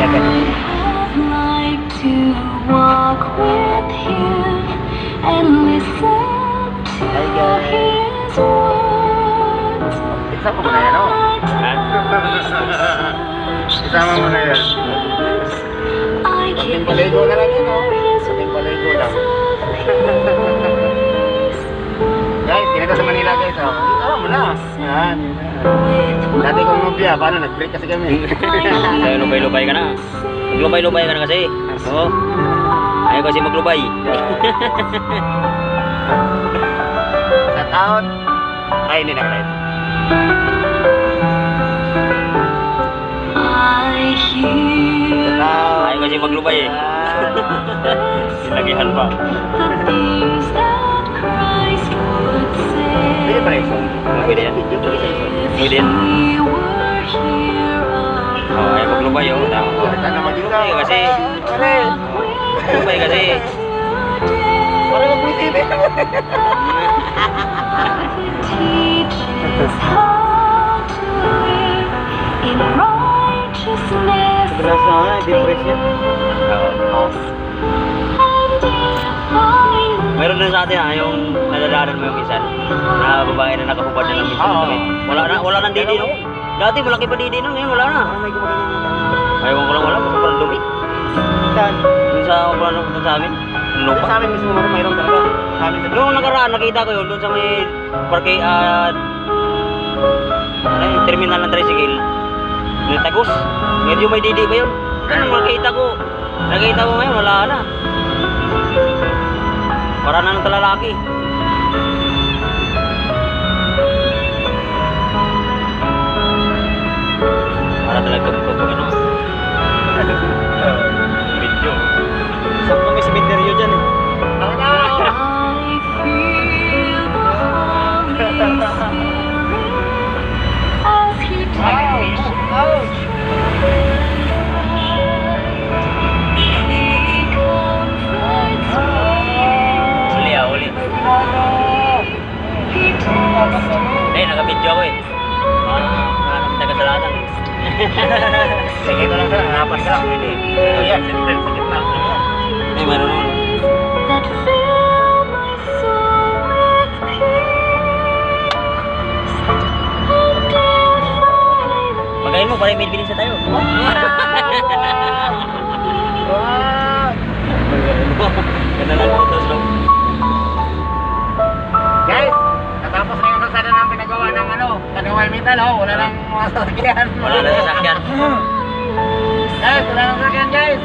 agad. like to walk with him and listen to his words. Isama mo na yan, oh. Ha? Isama mo na yan. I Kunting can paligo na lang yun, oh. hear his Kunting paligo lang. voice. Guys, dito sa Manila guys, oh. Isama mo na. Yan. Dati kong nobya, paano nag-break kasi kami. Kaya lubay-lubay ka na. Maglubay-lubay ka na kasi. Oo. Ayaw kasi maglubay. Shout out. Ay, hindi na-live. I hear Shout out. Ayaw kasi maglubay eh. Lagihan pa. the things that Christ would say. Pwede pa rin song. Pwede yan. Video ko isa song. Pwede yan. He were here Oo, ayaw maglubay oh. Tama. Sana mag-isa. Ay, kasi. Pare. Maglubay kasi. Pare mag-buti na. teaches how to live in righteousness Sobrang sana, depress yan. Oo. and divine. Mayroon din sa atin yung nadadaanan mo yung minsan na babae na nakahubad na lang minsan. Oo. Wala nang didi no? Dati malaki pa didi no, ngayon wala na. May gumagano nito. Ayaw ko lang wala, basta parang dumi. Saan? Yung sa ano sa amin, yung Sa lupa. amin mismo mayroon talaga. Sa amin sa Noong nakaraan, nakita ko yun doon sa may parke, ano yung terminal ng tricycle. Yung Tagos. Medyo may didi ba yun? Ano nakita ko? Nakita ko ngayon, wala na. Para na ng talalaki. Para talaga pag ano. Video. Saan kami sa Mindanao dyan eh? I feel the Holy Spirit as He takes He comforts Uli uli. He tells Eh, naka-video ako eh. Mga taga-salatan. Sige ko lang sana, napas ka lang. Pwede. Ayan, siyempre, sa gitna. Eh, meron naman. that fill my soul with peace and divine. Pagayin mo, para may bilhin sa tayo. Ganda lang ito, slow. Guys, natapos na yung kalsada ng pinagawa ng ano, Kanaway Metal, oh. Wala nang mga sasakyan. Wala na sasakyan. Guys, wala nang sasakyan, guys.